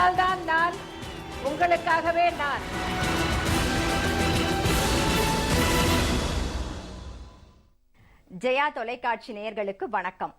அதனால்தான் நான் உங்களுக்காகவே நான். ஜெயா தொலைக்காட்சி நேயர்களுக்கு வணக்கம்.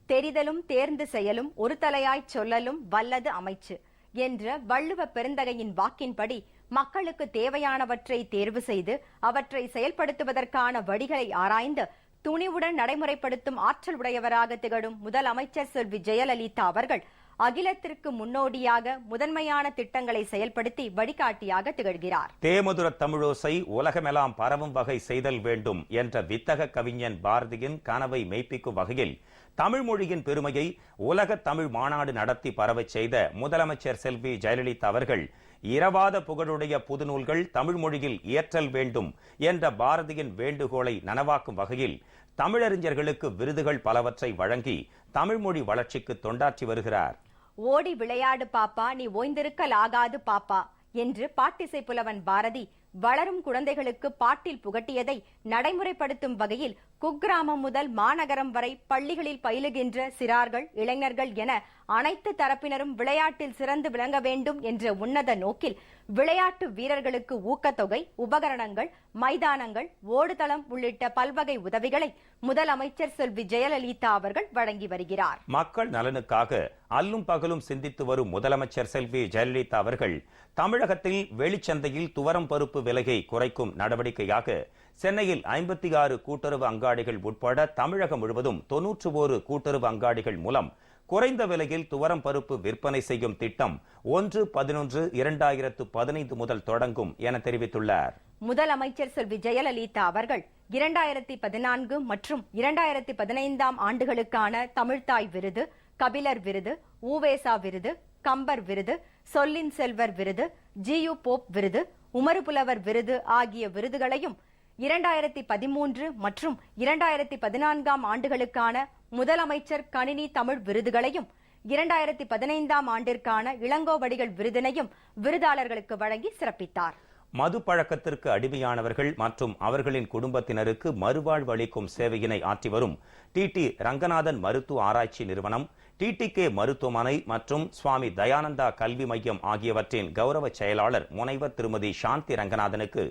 தெரிதலும் தேர்ந்து செயலும் ஒரு தலையாய் சொல்லலும் வல்லது அமைச்சு என்ற வள்ளுவ பெருந்தகையின் வாக்கின்படி மக்களுக்கு தேவையானவற்றை தேர்வு செய்து அவற்றை செயல்படுத்துவதற்கான வழிகளை ஆராய்ந்து துணிவுடன் நடைமுறைப்படுத்தும் ஆற்றல் உடையவராக திகழும் முதலமைச்சர் செல்வி ஜெயலலிதா அவர்கள் அகிலத்திற்கு முன்னோடியாக முதன்மையான திட்டங்களை செயல்படுத்தி வழிகாட்டியாக திகழ்கிறார். தேமதுர தமிழோசை உலகமெல்லாம் பரவும் வகை செய்தல் வேண்டும் என்ற வித்தக கவிஞன் பாரதியின் கனவை மெய்ப்பிக்கும் வகையில் தமிழ் மொழியின் பெருமையை உலக தமிழ் மாநாடு நடத்தி பரவச் செய்த முதலமைச்சர் செல்வி ஜெயலலிதா அவர்கள் இரவாத புகழுடைய புதுநூல்கள் தமிழ் மொழியில் இயற்றல் வேண்டும் என்ற பாரதியின் வேண்டுகோளை நனவாக்கும் வகையில் தமிழறிஞர்களுக்கு விருதுகள் பலவற்றை வழங்கி தமிழ் மொழி வளர்ச்சிக்கு தொண்டாற்றி வருகிறார். ஓடி விளையாடு பாப்பா, நீ ஓய்ந்திருக்கலாகாது பாப்பா என்று பாட்டிசை புலவன் பாரதி வளரும் குழந்தைகளுக்கு பாட்டில் புகட்டியதை நடைமுறைப்படுத்தும் வகையில் குக்கிராமம் முதல் மாநகரம் வரை பள்ளிகளில் பயிலுகின்ற சிறார்கள், இளைஞர்கள் என அனைத்து தரப்பினரும் விளையாட்டில் சிறந்து விளங்க வேண்டும் என்ற உன்னத நோக்கில் விளையாட்டு வீரர்களுக்கு ஊக்கத்தொகை, உபகரணங்கள், மைதானங்கள், ஓடுதளம் உள்ளிட்ட பல்வகை உதவிகளை முதலமைச்சர் செல்வி ஜெயலலிதா அவர்கள் வழங்கி வருகிறார். மக்கள் நலனுக்காக அல்லும் பகலும் சிந்தித்து வரும் முதலமைச்சர் செல்வி ஜெயலலிதா அவர்கள் தமிழகத்தில் வெளிச்சந்தையில் துவரம் பருப்பு விலையை குறைக்கும் நடவடிக்கையாக சென்னையில் 56 கூட்டுறவு அங்காடிகள் உட்பட தமிழகம் முழுவதும் 91 கூட்டுறவு அங்காடிகள் மூலம் குறைந்த விலையில் துவரம் பருப்பு விற்பனை செய்யும் திட்டம் 1/11/2015 முதல் தொடங்கும் என தெரிவித்துள்ளார். முதலமைச்சர் செல்வி ஜெயலலிதா அவர்கள் 2014 மற்றும் 2015 ஆண்டுகளுக்கான தமிழ்தாய் விருது, கபிலர் விருது, ஊவேசா விருது, கம்பர் விருது, சொல்லின் செல்வர் விருது, ஜியு போப் விருது, உமறு புலவர் விருது ஆகிய விருதுகளையும் 2013 மற்றும் 2014 ஆண்டுகளுக்கான முதலமைச்சர் கணினி தமிழ் விருதுகளையும் 2015 ஆண்டிற்கான இளங்கோவடிகள் விருதினையும் விருதாளர்களுக்கு வழங்கி சிறப்பித்தார். மது பழக்கத்திற்கு அடிமையானவர்கள் மற்றும் அவர்களின் குடும்பத்தினருக்கு மறுவாழ்வு அளிக்கும் சேவையினை ஆற்றி வரும் டிடி ரங்கநாதன் மருத்துவ ஆராய்ச்சி நிறுவனம், டிடிகே மருத்துவமனை மற்றும் சுவாமி தயானந்தா கல்வி மையம் ஆகியவற்றின் கௌரவ செயலாளர் முனைவர் திருமதி சாந்தி ரங்கநாதனுக்கு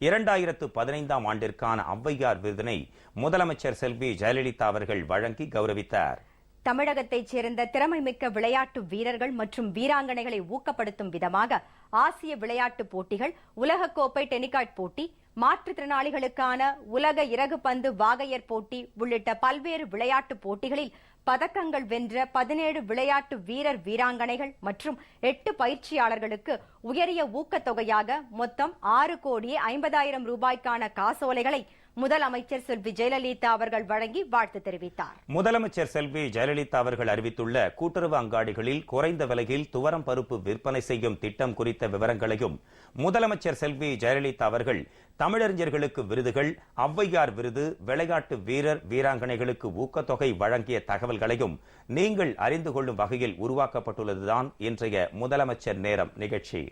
2015 ஆண்டிற்கான ஔவையார் விருதினை முதலமைச்சர் செல்வி ஜெயலலிதா அவர்கள் வழங்கி கௌரவித்தார். தமிழகத்தைச் சேர்ந்த திறமைமிக்க விளையாட்டு வீரர்கள் மற்றும் வீராங்கனைகளை ஊக்கப்படுத்தும் விதமாக ஆசிய விளையாட்டுப் போட்டிகள், உலகக்கோப்பை டென்னிகாட் போட்டி, மாற்றுத்திறனாளிகளுக்கான உலக இறகு பந்து வாகையர் போட்டி உள்ளிட்ட பல்வேறு விளையாட்டுப் போட்டிகளில் பதக்கங்கள் வென்ற 17 விளையாட்டு வீரர் வீராங்கனைகள் மற்றும் 8 பயிற்சியாளர்களுக்கு உயரிய ஊக்கத்தொகையாக மொத்தம் 6,50,00,000 ரூபாய்க்கான காசோலைகளை முதலமைச்சர் செல்வி ஜெயலலிதா அவர்கள் வழங்கி வாழ்த்து தெரிவித்தார். முதலமைச்சர் செல்வி ஜெயலலிதா அவர்கள் அறிவித்துள்ள கூட்டுறவு அங்காடிகளில் குறைந்த விலையில் துவரம் பருப்பு விற்பனை செய்யும் திட்டம் குறித்த விவரங்களையும் முதலமைச்சர் செல்வி ஜெயலலிதா அவர்கள் தமிழறிஞர்களுக்கு விருதுகள், ஔவையார் விருது, விளையாட்டு வீரர் வீராங்கனைகளுக்கு ஊக்கத்தொகை வழங்கிய தகவல்களையும் நீங்கள் அறிந்து கொள்ளும் வகையில் உருவாக்கப்பட்டுள்ளதுதான் இன்றைய முதலமைச்சர் நேரம் நிகழ்ச்சி.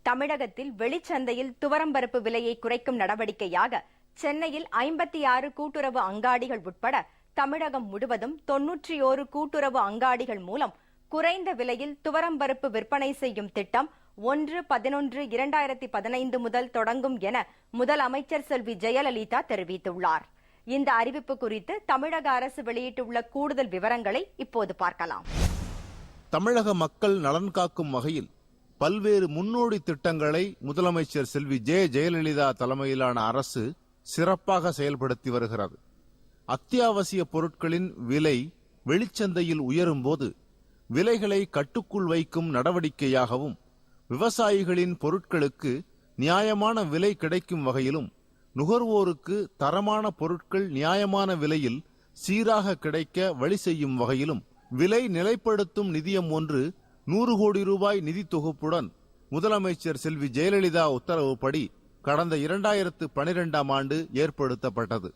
தமிழகத்தில் வெளிச்சந்தையில் துவரம்பருப்பு விலையை குறைக்கும் நடவடிக்கையாக சென்னையில் 56 கூட்டுறவு அங்காடிகள் உட்பட தமிழகம் முழுவதும் 91 கூட்டுறவு அங்காடிகள் மூலம் குறைந்த விலையில் துவரம்பருப்பு விற்பனை செய்யும் திட்டம் 1/11/2015 முதல் தொடங்கும் என முதலமைச்சர் செல்வி ஜெயலலிதா தெரிவித்துள்ளார். இந்த அறிவிப்பு குறித்து தமிழக அரசு வெளியிட்டுள்ள கூடுதல் விவரங்களை இப்போது பார்க்கலாம். தமிழக மக்கள் நலன் காக்கும் வகையில் பல்வேறு முன்னோடி திட்டங்களை முதலமைச்சர் செல்வி ஜெயலலிதா தலைமையிலான அரசு சிறப்பாக செயல்படுத்தி வருகிறது. அத்தியாவசிய பொருட்களின் விலை வெளிச்சந்தையில் உயரும் போது விலைகளை கட்டுக்குள் வைக்கும் நடவடிக்கையாகவும், விவசாயிகளின் பொருட்களுக்கு நியாயமான விலை கிடைக்கும் வகையிலும், நுகர்வோருக்கு தரமான பொருட்கள் நியாயமான விலையில் சீராக கிடைக்க வழி செய்யும் வகையிலும் விலை நிலைப்படுத்தும் நிதியம் ஒன்று 100 கோடி ரூபாய் நிதி தொகுப்புடன் முதலமைச்சர் செல்வி ஜெயலலிதா உத்தரவுப்படி கடந்த 2012 ஆண்டு ஏற்படுத்தப்பட்டது.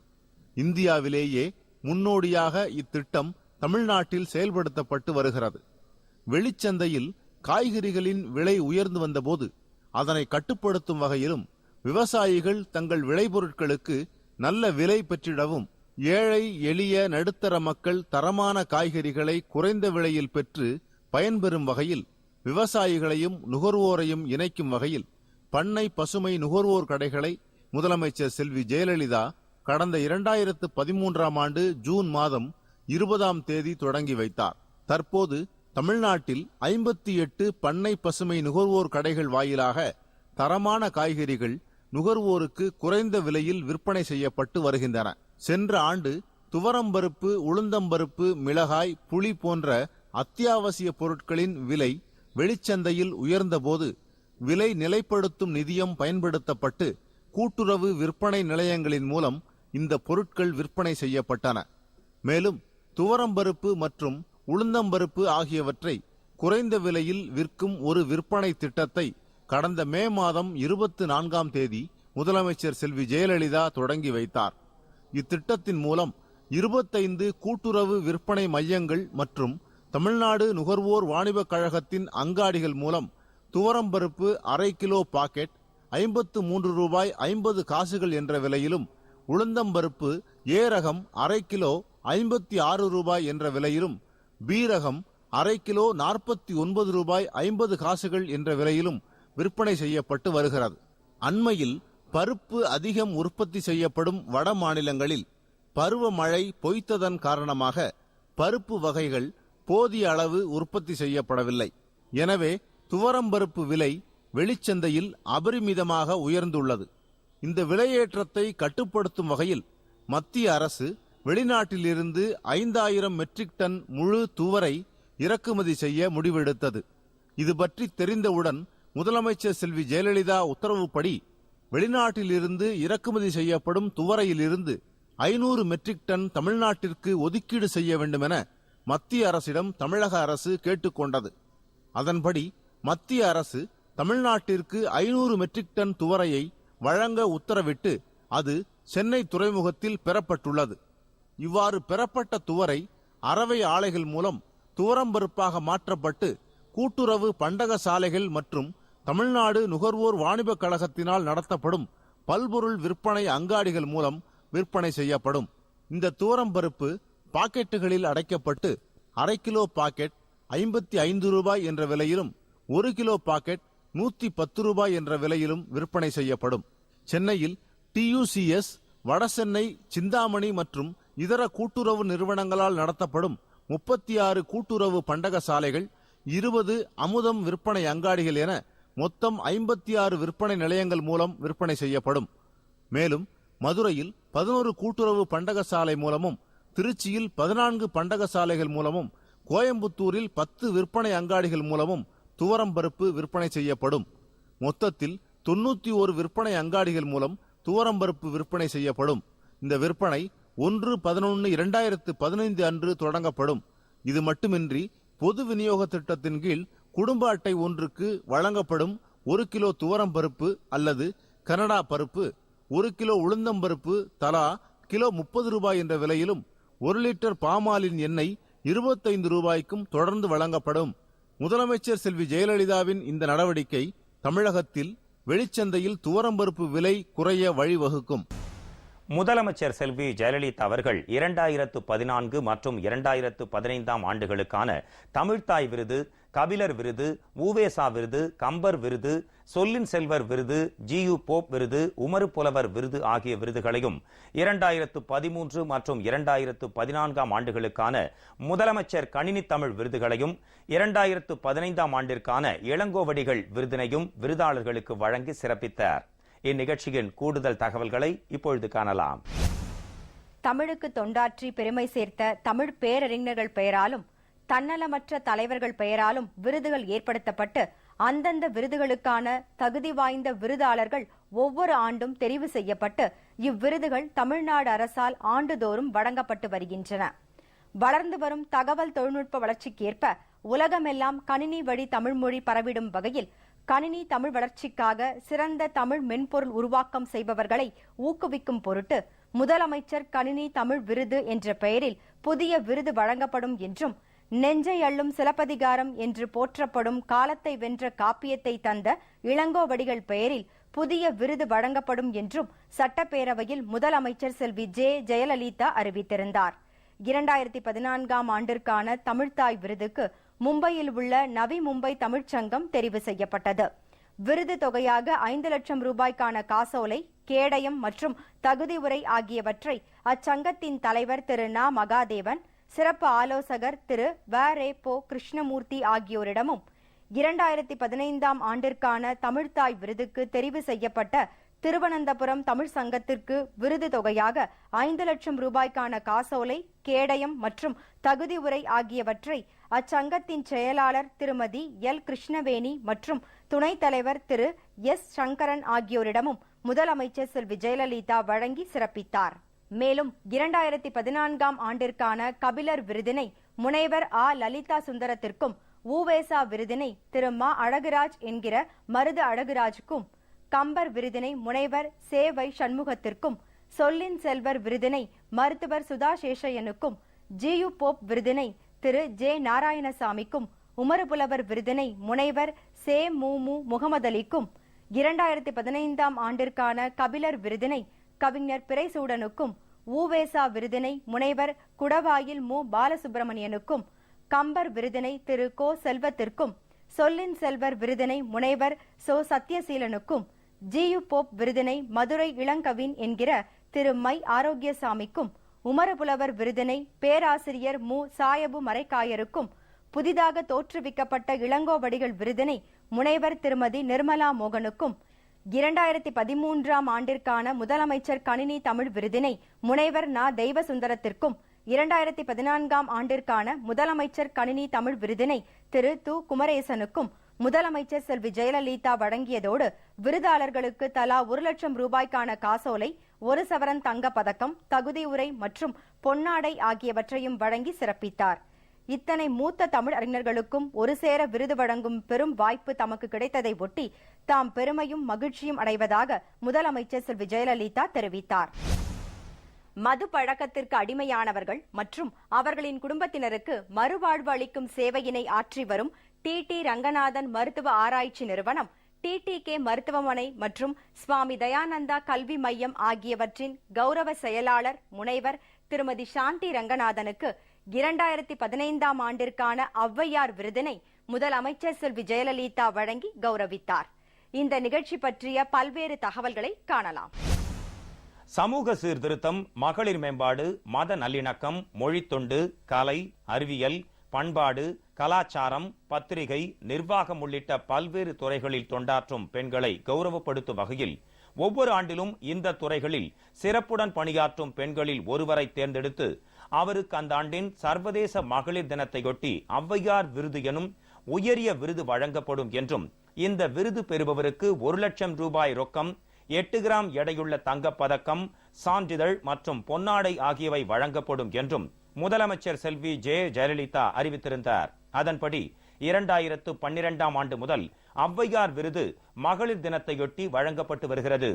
இந்தியாவிலேயே முன்னோடியாக இத்திட்டம் தமிழ்நாட்டில் செயல்படுத்தப்பட்டு வருகிறது. வெளிச்சந்தையில் காய்கறிகளின் விலை உயர்ந்து வந்தபோது அதனை கட்டுப்படுத்தும் வகையிலும், விவசாயிகள் தங்கள் விளைபொருட்களுக்கு நல்ல விலை பெற்றிடவும், ஏழை எளிய நடுத்தர மக்கள் தரமான காய்கறிகளை குறைந்த விலையில் பெற்று பயன்பெறும் வகையில் விவசாயிகளையும் நுகர்வோரையும் இணைக்கும் வகையில் பண்ணை பசுமை நுகர்வோர் கடைகளை முதலமைச்சர் செல்வி ஜெயலலிதா கடந்த 2013ஆம் ஆண்டு ஜூன் மாதம் 20ஆம் தேதி தொடங்கி வைத்தார். தற்போது தமிழ்நாட்டில் 58 பண்ணை பசுமை நுகர்வோர் கடைகள் வாயிலாக தரமான காய்கறிகள் நுகர்வோருக்கு குறைந்த விலையில் விற்பனை செய்யப்பட்டு வருகின்றன. சென்ற ஆண்டு துவரம்பருப்பு, உளுந்தம்பருப்பு, மிளகாய், புளி போன்ற அத்தியாவசிய பொருட்களின் விலை வெளிச்சந்தையில் உயர்ந்தபோது விலை நிலைப்படுத்தும் நிதியம் பயன்படுத்தப்பட்டு கூட்டுறவு விற்பனை நிலையங்களின் மூலம் இந்த பொருட்கள் விற்பனை செய்யப்பட்டன. மேலும் துவரம்பருப்பு மற்றும் உளுந்தம்பருப்பு ஆகியவற்றை குறைந்த விலையில் விற்கும் ஒரு விற்பனை திட்டத்தை கடந்த மே மாதம் 24ஆம் தேதி முதலமைச்சர் செல்வி ஜெயலலிதா தொடங்கி வைத்தார். இத்திட்டத்தின் மூலம் 25 கூட்டுறவு விற்பனை மையங்கள் மற்றும் தமிழ்நாடு நுகர்வோர் வாணிபக் கழகத்தின் அங்காடிகள் மூலம் துவரம்பருப்பு அரை கிலோ பாக்கெட் 53 ரூபாய் 50 காசுகள் என்ற விலையிலும், உளுந்தம்பருப்பு ஏ ரகம் அரை கிலோ 56 ரூபாய் என்ற விலையிலும், பி ரகம் அரை கிலோ 49 ரூபாய் 50 காசுகள் என்ற விலையிலும் விற்பனை செய்யப்பட்டு வருகிறது. அண்மையில் பருப்பு அதிகம் உற்பத்தி செய்யப்படும் வட மாநிலங்களில் பருவமழை பொய்த்ததன் காரணமாக பருப்பு வகைகள் போதிய அளவு உற்பத்தி செய்யப்படவில்லை. எனவே துவரம்பருப்பு விலை வெளிச்சந்தையில் அபரிமிதமாக உயர்ந்துள்ளது. இந்த விலையேற்றத்தை கட்டுப்படுத்தும் வகையில் மத்திய அரசு வெளிநாட்டிலிருந்து 5000 மெட்ரிக் டன் முழு துவரை இறக்குமதி செய்ய முடிவெடுத்தது. இது பற்றி தெரிந்தவுடன் முதலமைச்சர் செல்வி ஜெயலலிதா உத்தரவுப்படி வெளிநாட்டிலிருந்து இறக்குமதி செய்யப்படும் துவரையிலிருந்து 500 மெட்ரிக் டன் தமிழ்நாட்டிற்கு ஒதுக்கீடு செய்ய வேண்டும் என மத்திய அரசிடம் தமிழக அரசு கேட்டுக்கொண்டது. அதன்படி மத்திய அரசு தமிழ்நாட்டிற்கு 500 மெட்ரிக் டன் துவரையை வழங்க உத்தரவிட்டு அது சென்னை துறைமுகத்தில் பெறப்பட்டுள்ளது. இவ்வாறு பெறப்பட்ட துவரை அரவை ஆலைகள் மூலம் துவரம்பருப்பாக மாற்றப்பட்டு கூட்டுறவு பண்டக சாலைகள் மற்றும் தமிழ்நாடு நுகர்வோர் வாணிபக் கழகத்தினால் நடத்தப்படும் பல்பொருள் விற்பனை அங்காடிகள் மூலம் விற்பனை செய்யப்படும். இந்த துவரம்பருப்பு பாக்கெட்டுகளில் அடைக்கப்பட்டு அரை கிலோ பாக்கெட் 55 ரூபாய் என்ற விலையிலும், 1 கிலோ பாக்கெட் 110 ரூபாய் என்ற விலையிலும் விற்பனை செய்யப்படும். சென்னையில் TUCS, வடசென்னை, சிந்தாமணி மற்றும் இதர கூட்டுறவு நிறுவனங்களால் நடத்தப்படும் 36 கூட்டுறவு பண்டக சாலைகள், 20 அமுதம் விற்பனை அங்காடிகள் என மொத்தம் 56 விற்பனை நிலையங்கள் மூலம் விற்பனை செய்யப்படும். மேலும் மதுரையில் 11 கூட்டுறவு பண்டக சாலை மூலமும், திருச்சியில் 14 பண்டக சாலைகள் மூலமும், கோயம்புத்தூரில் 10 விற்பனை அங்காடிகள் மூலமும் துவரம்பருப்பு விற்பனை செய்யப்படும். மொத்தத்தில் 91 விற்பனை அங்காடிகள் மூலம் துவரம்பருப்பு விற்பனை செய்யப்படும். இந்த விற்பனை 1/11/2015 அன்று தொடங்கப்படும். இது மட்டுமின்றி பொது விநியோக திட்டத்தின் கீழ் குடும்ப அட்டை ஒன்றுக்கு வழங்கப்படும் 1 கிலோ துவரம்பருப்பு அல்லது கனடா பருப்பு, 1 கிலோ உளுந்தம்பருப்பு தலா கிலோ 30 ரூபாய் என்ற விலையிலும், 1 லிட்டர் பாமாலின் எண்ணெய் 25 ரூபாய்க்கும் தொடர்ந்து வழங்கப்படும். முதலமைச்சர் செல்வி ஜெயலலிதாவின் இந்த நடவடிக்கை தமிழகத்தில் வெளிச்சந்தையில் துவரம்பருப்பு விலை குறைய வழிவகுக்கும். முதலமைச்சர் செல்வி ஜெயலலிதா அவர்கள் 2014 மற்றும் 2015ஆம் ஆண்டுகளுக்கான தமிழ்த்தாய் விருது, கபிலர் விருது, ஊவேசா விருது, கம்பர் விருது, சொல்லின் செல்வர் விருது, GU போப் விருது, உமறு புலவர் விருது ஆகிய விருதுகளையும், 2013 மற்றும் 2014ஆம் ஆண்டுகளுக்கான முதலமைச்சர் கணினி தமிழ் விருதுகளையும், 2015ஆம் ஆண்டிற்கான இளங்கோவடிகள் விருதினையும் விருதாளர்களுக்கு வழங்கி சிறப்பித்தார். இந்நிகழ்ச்சியின் கூடுதல் தகவல்களை இப்பொழுது காணலாம். தமிழுக்கு தொண்டாற்றி பெருமை சேர்த்த தமிழ் பேரறிஞர்கள் பெயராலும் தன்னலமற்ற தலைவர்கள் பெயராலும் விருதுகள் ஏற்படுத்தப்பட்டு அந்தந்த விருதுகளுக்கான தகுதி வாய்ந்த விருதாளர்கள் ஒவ்வொரு ஆண்டும் தெரிவு செய்யப்பட்டு இவ்விருதுகள் தமிழ்நாடு அரசால் ஆண்டுதோறும் வழங்கப்பட்டு வருகின்றன. வளர்ந்து வரும் தகவல் தொழில்நுட்ப வளர்ச்சிக்கேற்ப உலகமெல்லாம் கணினி வழி தமிழ்மொழி பரவிடும் வகையில் கணினி தமிழ் வளர்ச்சிக்காக சிறந்த தமிழ் மென்பொருள் உருவாக்கம் செய்பவர்களை ஊக்குவிக்கும் பொருட்டு முதலமைச்சர் கணினி தமிழ் விருது என்ற பெயரில் புதிய விருது வழங்கப்படும் என்றும், நெஞ்சை அள்ளும் சிலப்பதிகாரம் என்று போற்றப்படும் காலத்தை வென்ற காப்பியத்தை தந்த இளங்கோவடிகள் பெயரில் புதிய விருது வழங்கப்படும் என்றும் சட்டப்பேரவையில் முதலமைச்சர் செல்வி ஜெயலலிதா அறிவித்திருந்தார். 2014ஆம் ஆண்டிற்கான தமிழ்த்தாய் விருதுக்கு மும்பையில் உள்ள நவி மும்பை தமிழ்ச்சங்கம் தெரிவு செய்யப்பட்டது. விருது தொகையாக 5 லட்சம் ரூபாய்க்கான காசோலை, கேடயம் மற்றும் தகுதி உரை ஆகியவற்றை அச்சங்கத்தின் தலைவர் திரு நா. மகாதேவன், சிறப்பு ஆலோசகர் திரு வ.ரே.பொ. கிருஷ்ணமூர்த்தி ஆகியோரிடமும் 2015ஆம் ஆண்டிற்கான தமிழ்த்தாய் விருதுக்கு தெரிவு செய்யப்பட்ட திருவனந்தபுரம் தமிழ் சங்கத்திற்கு விருது தொகையாக 5 லட்சம் ரூபாய்க்கான காசோலை, கேடயம் மற்றும் தகுதி உரை ஆகியவற்றை அச்சங்கத்தின் செயலாளர் திருமதி எல். கிருஷ்ணவேணி மற்றும் துணைத் தலைவர் திரு எஸ். சங்கரன் ஆகியோரிடமும் முதலமைச்சர் செல்வி ஜெயலலிதா வழங்கி சிறப்பித்தார். மேலும் 2014ஆம் ஆண்டிற்கான கபிலர் விருதினை முனைவர் ஆ. லலிதா சுந்தரத்திற்கும், ஊவேசா விருதினை திரு மா. அழகுராஜ் என்கிற மருது அழகுராஜுக்கும், கம்பர் விருதினை முனைவர் சே. வை. சண்முகத்திற்கும், சொல்லின் செல்வர் விருதினை மருத்துவர் சுதா சேஷையனுக்கும், ஜியு போப் விருதினை திரு ஜே. நாராயணசாமிக்கும், உமறுபுலவர் விருதினை முனைவர் சே. மு. முகமதலிக்கும், 2015ஆம் ஆண்டிற்கான கபிலர் விருதினை கவிஞர் பிறைசூடனுக்கும், ஊவேசா விருதினை முனைவர் குடவாயில் மு. பாலசுப்பிரமணியனுக்கும், கம்பர் விருதினை திரு கோ. செல்வத்திற்கும், சொல்லின் செல்வர் விருதினை முனைவர் சோ. சத்யசீலனுக்கும், ஜியு போப் விருதினை மதுரை இளங்கவின் என்கிற திரு மை. ஆரோக்கியசாமிக்கும், உமரபுலவர் விருதினை பேராசிரியர் மு. சாயபு மரைக்காயருக்கும், புதிதாக தோற்றுவிக்கப்பட்ட இளங்கோவடிகள் விருதினை முனைவர் திருமதி நிர்மலா மோகனுக்கும், 2013ஆம் ஆண்டிற்கான முதலமைச்சர் கணினி தமிழ் விருதினை முனைவர் நா. தெய்வசுந்தரத்திற்கும், 2014ஆம் ஆண்டிற்கான முதலமைச்சர் கணினி தமிழ் விருதினை திரு து. குமரேசனுக்கும் முதலமைச்சர் செல்வி ஜெயலலிதா வழங்கியதோடு விருதாளர்களுக்கு தலா 1 லட்சம் ரூபாய்க்கான காசோலை, 1 சவரன் தங்க பதக்கம், தகுதி உரை மற்றும் பொன்னாடை ஆகியவற்றையும் வழங்கி சிறப்பித்தார். இத்தனை மூத்த தமிழ் அறிஞர்களுக்கும் ஒரு சேர விருது வழங்கும் பெரும் வாய்ப்பு தமக்கு கிடைத்ததை ஒட்டி தாம் பெருமையும் மகிழ்ச்சியும் அடைவதாக முதலமைச்சர் செல்வி ஜெயலலிதா தெரிவித்தார். மது பழக்கத்திற்கு அடிமையானவர்கள் மற்றும் அவர்களின் குடும்பத்தினருக்கு மறுவாழ்வு அளிக்கும் சேவையினை ஆற்றி வரும் டி. ரங்கநாதன் மருத்துவ ஆராய்ச்சி நிறுவனம், TTK மருத்துவமனை மற்றும் சுவாமி தயானந்தா கல்வி மையம் ஆகியவற்றின் கௌரவ செயலாளர் முனைவர் திருமதி சாந்தி ரங்கநாதனுக்கு 2015ஆம் ஆண்டிற்கான ஔவையார் விருதினை முதலமைச்சர் செல்வி ஜெயலலிதா வழங்கி கௌரவித்தார். இந்த நிகழ்ச்சி பற்றிய பல்வேறு தகவல்களை காணலாம். சமூக சீர்திருத்தம், மகளிர் மேம்பாடு, மத நல்லிணக்கம், மொழித்தொண்டு, கலை, அறிவியல், பண்பாடு, கலாச்சாரம், பத்திரிகை, நிர்வாகம் உள்ளிட்ட பல்வேறு துறைகளில் தொண்டாற்றும் பெண்களை கௌரவப்படுத்தும் வகையில் ஒவ்வொரு ஆண்டிலும் இந்த துறைகளில் சிறப்புடன் பணியாற்றும் பெண்களில் ஒருவரை தேர்ந்தெடுத்து அவருக்கு அந்த ஆண்டின் சர்வதேச மகளிர் தினத்தையொட்டி ஔவையார் விருது எனும் உயரிய விருது வழங்கப்படும் என்றும், இந்த விருது பெறுபவருக்கு 1 லட்சம் ரூபாய் ரொக்கம், 8 கிராம் எடையுள்ள தங்கப்பதக்கம், சான்றிதழ் மற்றும் பொன்னாடை ஆகியவை வழங்கப்படும் என்றும் முதலமைச்சர் செல்வி ஜெயலலிதா அறிவித்திருந்தார். அதன்படி 2012ஆம் ஆண்டு முதல் ஔவையார் விருது மகளிர் தினத்தையொட்டி வழங்கப்பட்டு வருகிறது.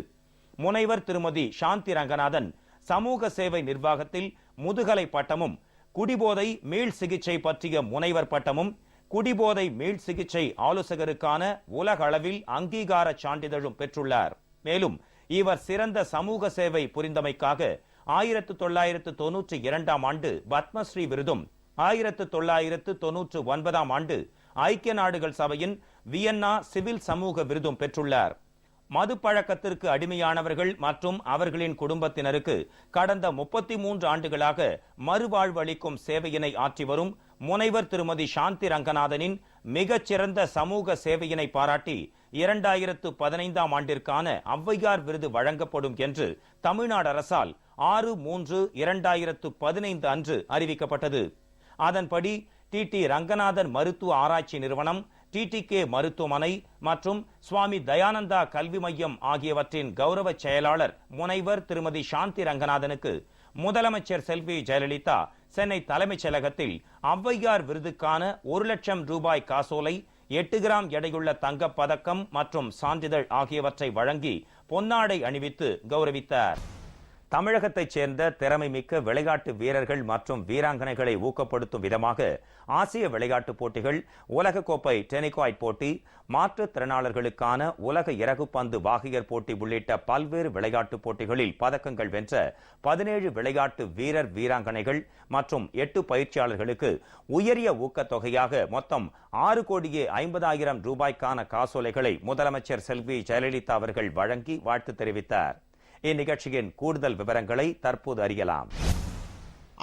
முனைவர் திருமதி சாந்தி ரங்கநாதன் சமூக சேவை நிர்வாகத்தில் முதுகலை பட்டமும், குடிபோதை மீள் சிகிச்சை பற்றிய முனைவர் பட்டமும், குடிபோதை மீள் சிகிச்சை ஆலோசகருக்கான உலக அளவில் அங்கீகார சான்றிதழும் பெற்றுள்ளார். மேலும் இவர் சிறந்த சமூக சேவை புரிந்தமைக்காக 1992ஆம் ஆண்டு பத்மஸ்ரீ விருதும், 1999ஆம் ஆண்டு ஐக்கிய நாடுகள் சபையின் வியன்னா சிவில் சமூக விருதும் பெற்றுள்ளார். மது பழக்கத்திற்கு அடிமையானவர்கள் மற்றும் அவர்களின் குடும்பத்தினருக்கு கடந்த 33 ஆண்டுகளாக மறுவாழ்வு அளிக்கும் சேவையினை ஆற்றி வரும் முனைவர் திருமதி சாந்தி ரங்கநாதனின் மிகச்சிறந்த சமூக சேவையினை பாராட்டி 2015ஆம் ஆண்டிற்கான ஔவையார் விருது வழங்கப்படும் என்று தமிழ்நாடு அரசால் 6/3/2015 அன்று அறிவிக்கப்பட்டது. அதன்படி டி. ரங்கநாதன் மருத்துவ ஆராய்ச்சி நிறுவனம், TTK மருத்துவமனை மற்றும் சுவாமி தயானந்தா கல்வி மையம் ஆகியவற்றின் கௌரவ செயலாளர் முனைவர் திருமதி சாந்தி ரங்கநாதனுக்கு முதலமைச்சர் செல்வி ஜெயலலிதா சென்னை தலைமைச் செயலகத்தில் ஔவையார் விருதுக்கான 1 லட்சம் ரூபாய் காசோலை, 8 கிராம் எடையுள்ள தங்கப் பதக்கம் மற்றும் சான்றிதழ் ஆகியவற்றை வழங்கி பொன்னாடை அணிவித்து கௌரவித்தார். தமிழகத்தைச் சேர்ந்த திறமை மிக்க விளையாட்டு வீரர்கள் மற்றும் வீராங்கனைகளை ஊக்கப்படுத்தும் விதமாக ஆசிய விளையாட்டுப் போட்டிகள், உலகக்கோப்பை டெனிகாய்ட் போட்டி, மாற்றுத்திறனாளர்களுக்கான உலக இறகுப்பந்து வாகியர் போட்டி உள்ளிட்ட பல்வேறு விளையாட்டுப் போட்டிகளில் பதக்கங்கள் வென்ற 17 விளையாட்டு வீரர் வீராங்கனைகள் மற்றும் 8 பயிற்சியாளர்களுக்கு உயரிய ஊக்கத்தொகையாக மொத்தம் 6,50,00,000 ரூபாய்க்கான காசோலைகளை முதலமைச்சர் செல்வி ஜெயலலிதா அவர்கள் வழங்கி வாழ்த்து தெரிவித்தார். இந்நிகழ்ச்சியின் கூடுதல் விவரங்களை தற்போது அறியலாம்.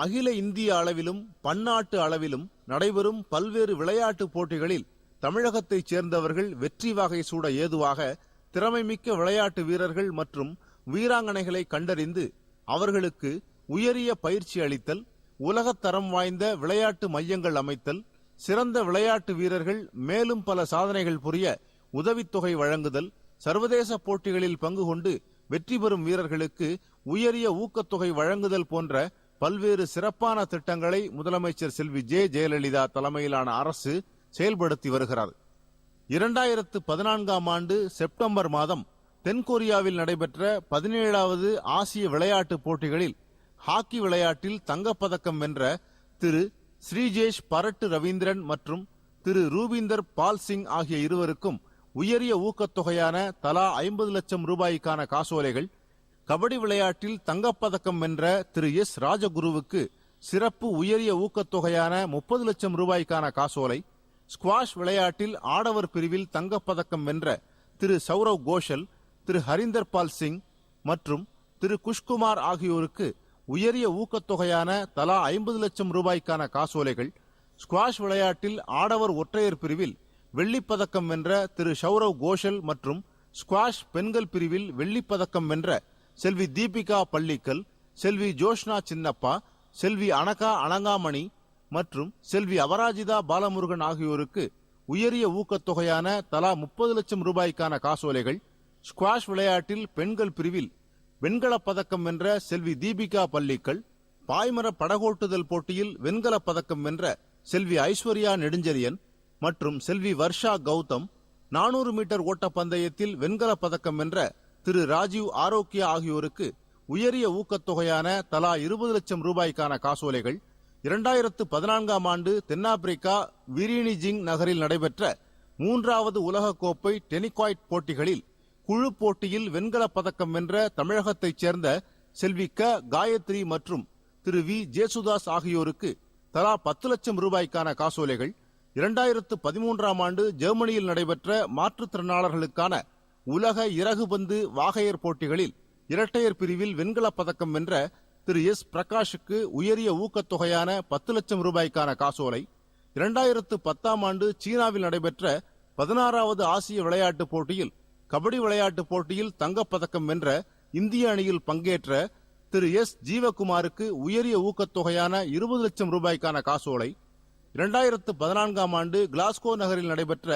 அகில இந்திய அளவிலும் பன்னாட்டு அளவிலும் நடைபெறும் பல்வேறு விளையாட்டுப் போட்டிகளில் தமிழகத்தைச் சேர்ந்தவர்கள் வெற்றி வாகை சூட ஏதுவாக திறமைமிக்க விளையாட்டு வீரர்கள் மற்றும் வீராங்கனைகளை கண்டறிந்து அவர்களுக்கு உயரிய பயிற்சி அளித்தல், உலகத்தரம் வாய்ந்த விளையாட்டு மையங்கள் அமைத்தல், சிறந்த விளையாட்டு வீரர்கள் மேலும் பல சாதனைகள் புரிய உதவித்தொகை வழங்குதல், சர்வதேச போட்டிகளில் பங்கு கொண்டு வெற்றி பெறும் வீரர்களுக்கு உயரிய ஊக்கத்தொகை வழங்குதல் போன்ற பல்வேறு சிறப்பான திட்டங்களை முதலமைச்சர் செல்வி ஜெயலலிதா தலைமையிலான அரசு செயல்படுத்தி வருகிறது. 2014ஆம் ஆண்டு செப்டம்பர் மாதம் தென்கொரியாவில் நடைபெற்ற 17வது ஆசிய விளையாட்டுப் போட்டிகளில் ஹாக்கி விளையாட்டில் தங்கப்பதக்கம் வென்ற திரு ஸ்ரீஜேஷ் பரட்டு ரவீந்திரன் மற்றும் திரு ரூபிந்தர் பால் சிங் ஆகிய இருவருக்கும் உயரிய ஊக்கத்தொகையான தலா 50 லட்சம் ரூபாய்க்கான காசோலைகள், கபடி விளையாட்டில் தங்கப்பதக்கம் வென்ற திரு எஸ் ராஜகுருவுக்கு சிறப்பு உயரிய ஊக்கத்தொகையான 30 லட்சம் ரூபாய்க்கான காசோலை, ஸ்குவாஷ் விளையாட்டில் ஆடவர் பிரிவில் தங்கப்பதக்கம் வென்ற திரு சௌரவ் கோஷல், திரு ஹரிந்தர் பால் சிங் மற்றும் திரு குஷ்குமார் ஆகியோருக்கு உயரிய ஊக்கத்தொகையான தலா 50 லட்சம் ரூபாய்க்கான காசோலைகள், ஸ்குவாஷ் விளையாட்டில் ஆடவர் ஒற்றையர் பிரிவில் வெள்ளிப்பதக்கம் வென்ற திரு சௌரவ் கோஷல் மற்றும் ஸ்குவாஷ் பெண்கள் பிரிவில் வெள்ளிப்பதக்கம் வென்ற செல்வி தீபிகா பள்ளிக்கல், செல்வி ஜோஷ்னா சின்னப்பா, செல்வி அனகா அனங்காமணி மற்றும் செல்வி அபராஜிதா பாலமுருகன் ஆகியோருக்கு உயரிய ஊக்கத்தொகையான தலா 30 லட்சம் ரூபாய்க்கான காசோலைகள், ஸ்குவாஷ் விளையாட்டில் பெண்கள் பிரிவில் வெண்கலப் பதக்கம் வென்ற செல்வி தீபிகா பள்ளிக்கல், பாய்மர படகோட்டுதல் போட்டியில் வெண்கலப் பதக்கம் வென்ற செல்வி ஐஸ்வர்யா நெடுஞ்செழியன் மற்றும் செல்வி வர்ஷா கௌதம், 400 மீட்டர் ஓட்டப்பந்தயத்தில் வெண்கலப் பதக்கம் வென்ற திரு ராஜீவ் ஆரோக்கியா ஆகியோருக்கு உயரிய ஊக்கத்தொகையான தலா 20 லட்சம் ரூபாய்க்கான காசோலைகள், 2014ஆம் ஆண்டு தென்னாப்பிரிக்கா விரினிஜிங் நகரில் நடைபெற்ற 3வது உலகக்கோப்பை டெனிகாய்ட் போட்டிகளில் குழு போட்டியில் வெண்கலப் பதக்கம் வென்ற தமிழகத்தைச் சேர்ந்த செல்வி க காயத்ரி மற்றும் திரு வி ஜேசுதாஸ் ஆகியோருக்கு தலா 10 லட்சம் ரூபாய்க்கான காசோலைகள், 2013ஆம் ஆண்டு ஜெர்மனியில் நடைபெற்ற மாற்றுத்திறனாளர்களுக்கான உலக இறகுபந்து வாகையர் போட்டிகளில் இரட்டையர் பிரிவில் வெண்கலப் பதக்கம் வென்ற திரு எஸ் பிரகாஷுக்கு உயரிய ஊக்கத்தொகையான 10 லட்சம் ரூபாய்க்கான காசோலை, 2010ஆம் ஆண்டு சீனாவில் நடைபெற்ற 16வது ஆசிய விளையாட்டுப் போட்டியில் கபடி விளையாட்டுப் போட்டியில் தங்கப்பதக்கம் வென்ற இந்திய அணியில் பங்கேற்ற திரு எஸ் ஜீவகுமாருக்கு உயரிய ஊக்கத்தொகையான 20 லட்சம் ரூபாய்க்கான காசோலை, 2014ஆம் ஆண்டு கிளாஸ்கோ நகரில் நடைபெற்ற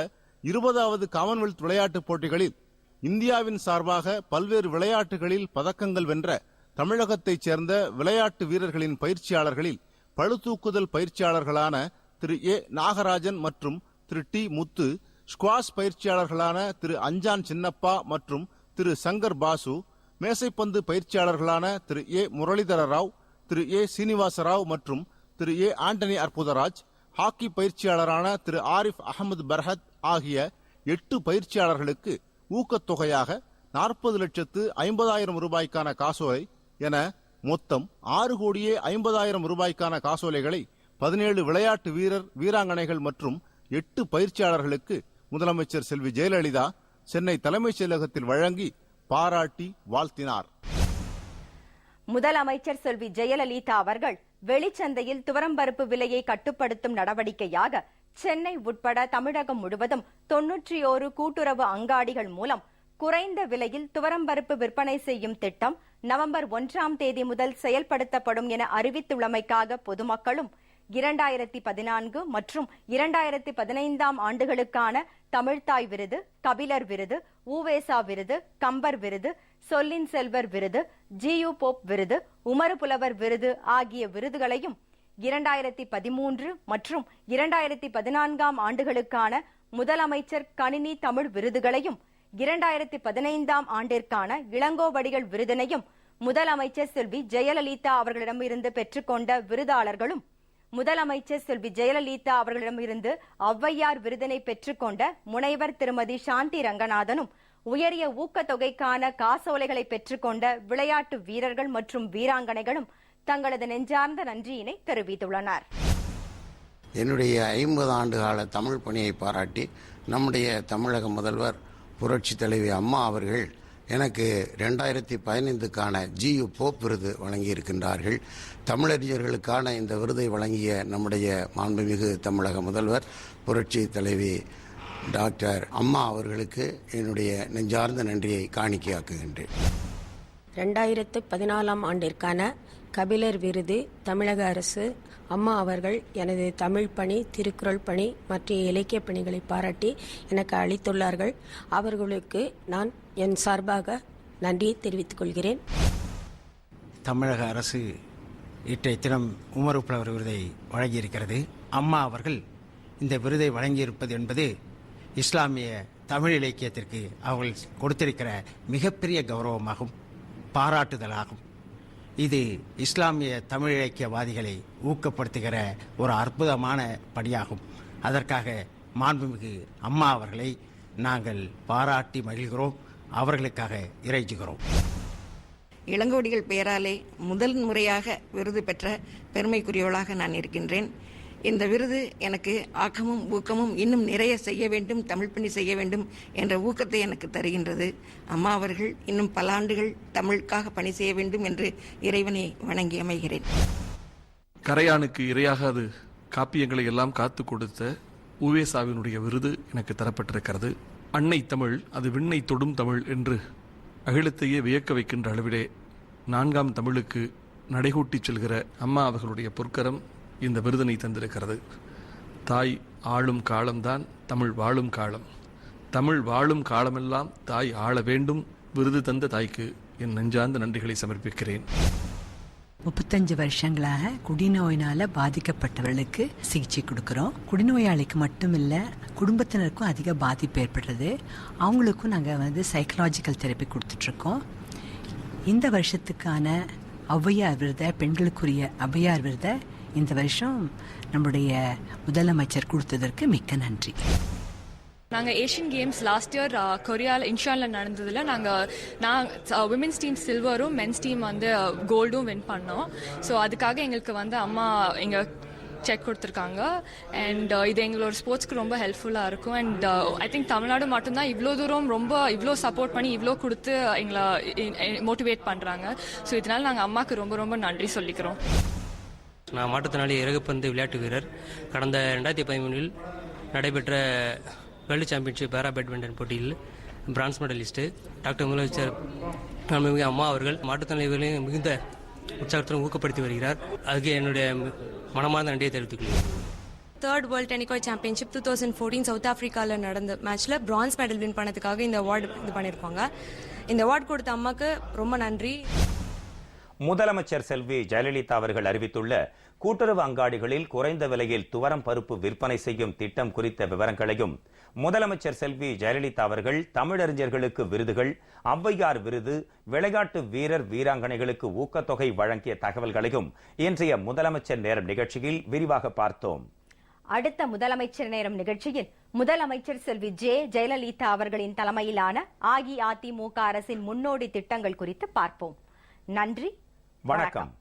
20வது காமன்வெல்த் விளையாட்டுப் போட்டிகளில் இந்தியாவின் சார்பாக பல்வேறு விளையாட்டுகளில் பதக்கங்கள் வென்ற தமிழகத்தைச் சேர்ந்த விளையாட்டு வீரர்களின் பயிற்சியாளர்களில் பளுதூக்குதல் பயிற்சியாளர்களான திரு ஏ நாகராஜன் மற்றும் திரு டி முத்து, ஸ்குவாஷ் பயிற்சியாளர்களான திரு அஞ்சான் சின்னப்பா மற்றும் திரு சங்கர் பாசு, மேசைப்பந்து பயிற்சியாளர்களான திரு ஏ முரளிதர ராவ், திரு ஏ சீனிவாசராவ் மற்றும் திரு ஏ ஆண்டனி அற்புதராஜ், ஹாக்கி பயிற்சியாளரான திரு ஆரிஃப் அகமது பர்ஹத் ஆகிய 8 பயிற்சியாளர்களுக்கு ஊக்கத்தொகையாக 40,50,00,000 ரூபாய்க்கான காசோலை என மொத்தம் 6,50,00,000 ரூபாய்க்கான காசோலைகளை 17 விளையாட்டு வீராங்கனைகள் மற்றும் 8 பயிற்சியாளர்களுக்கு முதலமைச்சர் செல்வி ஜெயலலிதா சென்னை தலைமைச் செயலகத்தில் வழங்கி பாராட்டி வாழ்த்தினார். முதலமைச்சர் செல்வி ஜெயலலிதா அவர்கள் வெளிச்சந்தையில் துவரம்பருப்பு விலையை கட்டுப்படுத்தும் நடவடிக்கையாக சென்னை உட்பட தமிழகம் முழுவதும் 91 கூட்டுறவு அங்காடிகள் மூலம் குறைந்த விலையில் துவரம்பருப்பு விற்பனை செய்யும் திட்டம் நவம்பர் 1ஆம் தேதி முதல் செயல்படுத்தப்படும் என அறிவித்துள்ளமைக்காக பொதுமக்களும் 2014 மற்றும் 2015ஆம் ஆண்டுகளுக்கான தமிழ்த்தாய் விருது, கபிலர் விருது, ஊவேசா விருது, கம்பர் விருது, சொல்லின் செல்வர் விருது, ஜியு போப் விருது, உமறு புலவர் விருது ஆகிய விருதுகளையும் 2013 மற்றும் 2014ஆம் ஆண்டுகளுக்கான முதலமைச்சர் கணினி தமிழ் விருதுகளையும் 2015ஆம் ஆண்டிற்கான இளங்கோவடிகள் விருதினையும் முதலமைச்சர் செல்வி ஜெயலலிதா அவர்களிடமிருந்து பெற்றுக்கொண்ட விருதாளர்களும் முதலமைச்சர் செல்வி ஜெயலலிதா அவர்களிடமிருந்து ஔவையார் விருதினை பெற்றுக்கொண்ட முனைவர் திருமதி சாந்தி ரங்கநாதனும் உயரிய ஊக்கத்தொகைக்கான காசோலைகளை பெற்றுக்கொண்ட விளையாட்டு வீரர்கள் மற்றும் வீராங்கனைகளும் தங்களது நெஞ்சார்ந்த நன்றியினை தெரிவித்துள்ளனர். என்னுடைய 50 ஆண்டு கால தமிழ் பணியை பாராட்டி நம்முடைய தமிழக முதல்வர் புரட்சி தலைவி அம்மா அவர்கள் எனக்கு 2015க்கான GU போப் விருது வழங்கியிருக்கின்றார்கள். தமிழறிஞர்களுக்கான இந்த விருதை வழங்கிய நம்முடைய மாண்புமிகு தமிழக முதல்வர் புரட்சி தலைவி டாக்டர் அம்மா அவர்களுக்கு என்னுடைய நெஞ்சார்ந்த நன்றியை காணிக்கையாக்குகின்றேன். 2014ஆம் ஆண்டிற்கான கபிலர் விருது தமிழக அரசு அம்மா அவர்கள் எனது தமிழ் பணி, திருக்குறள் பணி மற்றும் இலக்கிய பணிகளை பாராட்டி எனக்கு அளித்துள்ளார்கள். அவர்களுக்கு நான் என் சார்பாக நன்றியை தெரிவித்துக் கொள்கிறேன். தமிழக அரசு இன்றைய தினம் உமர் புலவர் விருதை வழங்கியிருக்கிறது. அம்மா அவர்கள் இந்த விருதை வழங்கியிருப்பது என்பது இஸ்லாமிய தமிழ் இலக்கியத்திற்கு அவர்கள் கொடுத்திருக்கிற மிகப்பெரிய கௌரவமாகும், பாராட்டுதலாகும். இது இஸ்லாமிய தமிழ் இலக்கியவாதிகளை ஊக்கப்படுத்துகிற ஒரு அற்புதமான பணியாகும். அதற்காக மாண்புமிகு அம்மா அவர்களை நாங்கள் பாராட்டி மகிழ்கிறோம், அவர்களுக்காக இறைஞ்சுகிறோம். இளங்கோடிகள் பெயராலே முதல் முறையாக விருது பெற்ற பெருமைக்குரியவளாக நான் இருக்கின்றேன். இந்த விருது எனக்கு ஆக்கமும் ஊக்கமும் இன்னும் நிறைய செய்ய வேண்டும், தமிழ் பணி செய்ய வேண்டும் என்ற ஊக்கத்தை எனக்கு தருகின்றது. அம்மா அவர்கள் இன்னும் பல ஆண்டுகள் தமிழுக்காக பணி செய்ய வேண்டும் என்று இறைவனை வணங்கி அமைகிறேன். கரையானுக்கு இரையாகாது காப்பியங்களை எல்லாம் காத்து கொடுத்த உவேசாவினுடைய விருது எனக்கு தரப்பட்டிருக்கிறது. அன்னை தமிழ் அது விண்ணை தொடும் தமிழ் என்று அகிலத்தையே வியக்க வைக்கின்ற அளவிலே 4ஆம் தமிழுக்கு நடைகூட்டி செல்கிற அம்மா அவர்களுடைய பொற்கரம் இந்த விருதினை தந்திருக்கிறது. தாய் ஆளும் காலம்தான் தமிழ் வாழும் காலம். தமிழ் வாழும் காலமெல்லாம் தாய் ஆள வேண்டும். விருது தந்த தாய்க்கு என் நெஞ்சார்ந்த நன்றிகளை சமர்ப்பிக்கிறேன். 35 வருஷங்களாக குடிநோயினால பாதிக்கப்பட்டவர்களுக்கு சிகிச்சை கொடுக்கிறோம். குடிநோயாளிக்கு மட்டும் இல்லை, குடும்பத்தினருக்கும் அதிக பாதிப்பு ஏற்படுறது. அவங்களுக்கும் நாங்கள் சைக்கலாஜிக்கல் தெரப்பி கொடுத்துட்ருக்கோம். இந்த வருஷத்துக்கான ஔவையார் விருதை, பெண்களுக்குரிய ஔவையார் விருதை இந்த வருஷம் நம்முடைய முதலமைச்சர் கொடுத்ததற்கு மிக்க நன்றி. நாங்கள் ஏஷியன் கேம்ஸ் லாஸ்ட் இயர் கொரியாவில் இன்ஷானில் நடந்ததில் நான் விமென்ஸ் டீம் சில்வரும் மென்ஸ் டீம் கோல்டும் வின் பண்ணோம். ஸோ அதுக்காக எங்களுக்கு அம்மா எங்கள் செக் கொடுத்துருக்காங்க. அண்ட் இது எங்களோட ஸ்போர்ட்ஸ்க்கு ரொம்ப ஹெல்ப்ஃபுல்லாக இருக்கும். அண்ட் ஐ திங்க் தமிழ்நாடு மட்டும்தான் இவ்வளோ தூரம் இவ்வளோ சப்போர்ட் பண்ணி இவ்வளோ கொடுத்து எங்களை மோட்டிவேட் பண்ணுறாங்க. ஸோ இதனால் நாங்கள் அம்மாவுக்கு ரொம்ப ரொம்ப நன்றி சொல்லிக்கிறோம். நான் மாற்றுத்திறனாளி இறகுப்பந்து விளையாட்டு வீரர். கடந்த 2013இல் நடைபெற்ற வேர்ல்டு சாம்பியன்ஷிப் பேரா பேட்மிண்டன் போட்டியில் பிரான்ஸ் மெடலிஸ்ட்டு. டாக்டர் முதலமைச்சர் அம்மா அவர்கள் மாற்றுத்திறனாளிகளையும் மிகுந்த உற்சாகத்துடன் ஊக்கப்படுத்தி வருகிறார். அதுக்கு என்னுடைய மனமார்ந்த நன்றியை தெரிவித்துக்கொள்கிறேன். 3rd வேர்ல்ட் டெனிகாய் சாம்பியன்ஷிப் 2014 சவுத் ஆஃப்ரிக்காவில் நடந்த மேட்ச்சில் பிரான்ஸ் மெடல் வின் பண்ணதுக்காக இந்த அவார்டு இது பண்ணியிருப்பாங்க. இந்த அவார்டு கொடுத்த அம்மாவுக்கு ரொம்ப நன்றி. முதலமைச்சர் செல்வி ஜெயலலிதா அவர்கள் அறிவித்துள்ள கூட்டுறவு அங்காடிகளில் குறைந்த விலையில் துவரம் பருப்பு விற்பனை செய்யும் திட்டம் குறித்த விவரங்களையும், முதலமைச்சர் செல்வி ஜெயலலிதா அவர்கள் தமிழறிஞர்களுக்கு விருதுகள், ஔவையார் விருது, விளையாட்டு வீரர் வீராங்கனைகளுக்கு ஊக்கத்தொகை வழங்கிய தகவல்களையும் இன்றைய முதலமைச்சர் நேரம் நிகழ்ச்சியில் விரிவாக பார்த்தோம். அடுத்த முதலமைச்சர் நேரம் நிகழ்ச்சியில் முதலமைச்சர் செல்வி ஜெயலலிதா அவர்களின் தலைமையிலான அஇஅதிமுக அரசின் முன்னோடி திட்டங்கள் குறித்து பார்ப்போம். நன்றி, வணக்கம்.